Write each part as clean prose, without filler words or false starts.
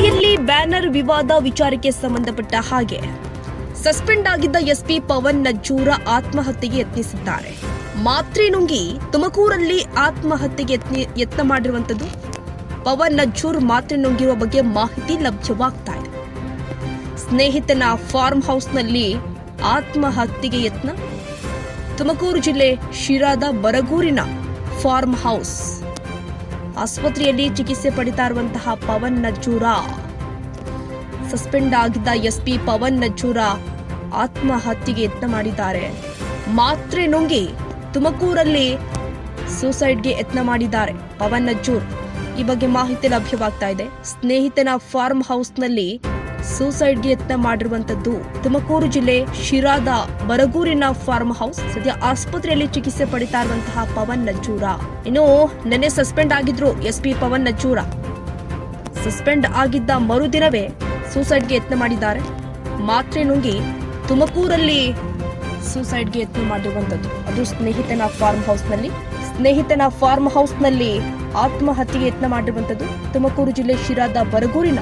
ಆಸ್ಪತ್ರೆಯಲ್ಲಿ ಬ್ಯಾನರ್ ವಿವಾದ ವಿಚಾರಕ್ಕೆ ಸಂಬಂಧಪಟ್ಟ ಹಾಗೆ ಸಸ್ಪೆಂಡ್ ಆಗಿದ್ದ ಎಸ್ಪಿ ಪವನ್ ನಜ್ಜೂರ ಆತ್ಮಹತ್ಯೆಗೆ ಯತ್ನಿಸಿದ್ದಾರೆ. ಮಾತ್ರೆ ನುಂಗಿ ತುಮಕೂರಲ್ಲಿ ಆತ್ಮಹತ್ಯೆಗೆ ಯತ್ನ ಮಾಡಿರುವಂತದ್ದು. ಪವನ್ ನಜ್ಜೂರ್ ಮಾತ್ರೆ ನುಂಗಿರುವ ಬಗ್ಗೆ ಮಾಹಿತಿ ಲಭ್ಯವಾಗ್ತಾ ಇದೆ. ಸ್ನೇಹಿತನ ಫಾರ್ಮ್ ಹೌಸ್ನಲ್ಲಿ ಆತ್ಮಹತ್ಯೆಗೆ ಯತ್ನ. ತುಮಕೂರು ಜಿಲ್ಲೆ ಶಿರಾದ ಬರಗೂರಿನ ಫಾರ್ಮ್ ಹೌಸ್ ಆಸ್ಪತ್ರೆಯಲ್ಲಿ ಚಿಕಿತ್ಸೆ ಪಡಿತಾ ಇರುವಂತಹ ಪವನ್ ನಜ್ಜೂರ, ಸಸ್ಪೆಂಡ್ ಆಗಿದ್ದ ಎಸ್ಪಿ ಪವನ್ ನಜ್ಜೂರ ಆತ್ಮಹತ್ಯೆಗೆ ಯತ್ನ ಮಾಡಿದ್ದಾರೆ. ಮಾತ್ರೆ ನುಂಗಿ ತುಮಕೂರಲ್ಲಿ ಸೂಸೈಡ್ಗೆ ಯತ್ನ ಮಾಡಿದ್ದಾರೆ ಪವನ್ ನಜ್ಜೂರ್. ಈ ಬಗ್ಗೆ ಮಾಹಿತಿ ಲಭ್ಯವಾಗ್ತಾ ಇದೆ. ಸ್ನೇಹಿತನ ಫಾರ್ಮ್ ಹೌಸ್ನಲ್ಲಿ ಸೂಸೈಡ್ಗೆ ಯತ್ನ ಮಾಡಿರುವಂತದ್ದು. ತುಮಕೂರು ಜಿಲ್ಲೆ ಶಿರಾದ ಬರಗೂರಿನ ಫಾರ್ಮ್ ಹೌಸ್. ಸದ್ಯ ಆಸ್ಪತ್ರೆಯಲ್ಲಿ ಚಿಕಿತ್ಸೆ ಪಡಿತಾ ಇರುವಂತಹ ಪವನ್ ನಜ್ಜೂರ. ಇನ್ನು ನೆನ್ನೆ ಸಸ್ಪೆಂಡ್ ಆಗಿದ್ರು ಎಸ್ಪಿ ಪವನ್ ನಜ್ಜೂರ. ಸಸ್ಪೆಂಡ್ ಆಗಿದ್ದ ಮರುದಿನವೇ ಸೂಸೈಡ್ಗೆ ಯತ್ನ ಮಾಡಿದ್ದಾರೆ. ಮಾತ್ರೆ ನುಂಗಿ ತುಮಕೂರಲ್ಲಿ ಸೂಸೈಡ್ಗೆ ಯತ್ನ ಮಾಡಿರುವಂತದ್ದು. ಅದು ಸ್ನೇಹಿತನ ಫಾರ್ಮ್ ಹೌಸ್ನಲ್ಲಿ ಆತ್ಮಹತ್ಯೆಗೆ ಯತ್ನ ಮಾಡಿರುವಂತದ್ದು. ತುಮಕೂರು ಜಿಲ್ಲೆ ಶಿರಾದ ಬರಗೂರಿನ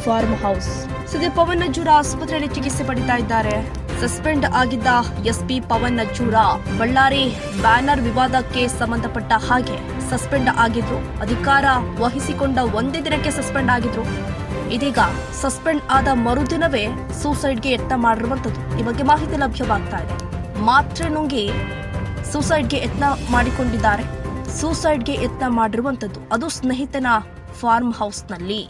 ಫಾರ್ಮ್ ಹೌಸ್. ಸದ್ಯ ಪವನ್ ನಜ್ಜೂರ ಆಸ್ಪತ್ರೆಯಲ್ಲಿ ಚಿಕಿತ್ಸೆ ಪಡಿತಾ ಇದ್ದಾರೆ. ಸಸ್ಪೆಂಡ್ ಆಗಿದ್ದ ಎಸ್ಪಿ ಪವನ್ ನಜ್ಜೂರ ಬಳ್ಳಾರಿ ಬ್ಯಾನರ್ ವಿವಾದಕ್ಕೆ ಸಂಬಂಧಪಟ್ಟ ಹಾಗೆ ಸಸ್ಪೆಂಡ್ ಆಗಿದ್ರು. ಅಧಿಕಾರ ವಹಿಸಿಕೊಂಡ ಒಂದೇ ದಿನಕ್ಕೆ ಸಸ್ಪೆಂಡ್ ಆಗಿದ್ರು. ಇದೀಗ ಸಸ್ಪೆಂಡ್ ಆದ ಮರುದಿನವೇ ಸೂಸೈಡ್ಗೆ ಯತ್ನ ಮಾಡಿರುವಂತದ್ದು. ಈ ಬಗ್ಗೆ ಮಾಹಿತಿ ಲಭ್ಯವಾಗ್ತಾ ಇದೆ. ಮಾತ್ರೆ ನುಂಗಿ ಸೂಸೈಡ್ಗೆ ಯತ್ನ ಮಾಡಿಕೊಂಡಿದ್ದಾರೆ. ಸೂಸೈಡ್ಗೆ ಯತ್ನ ಮಾಡಿರುವಂತದ್ದು ಅದು ಸ್ನೇಹಿತನ ಫಾರ್ಮ್ ಹೌಸ್ನಲ್ಲಿ.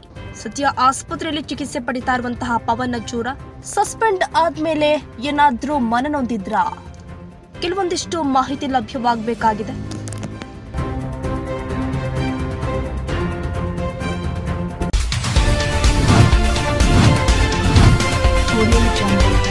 ಸದ್ಯ ಆಸ್ಪತ್ರೆಯಲ್ಲಿ ಚಿಕಿತ್ಸೆ ಪಡಿತಾ ಇರುವಂತಹ ಪವನ್ ನಜ್ಜೂರ ಸಸ್ಪೆಂಡ್ ಆದ್ಮೇಲೆ ಏನಾದ್ರೂ ಮನನೊಂದಿದ್ರ? ಕೆಲವೊಂದಿಷ್ಟು ಮಾಹಿತಿ ಲಭ್ಯವಾಗಬೇಕಾಗಿದೆ. Audio Jungle.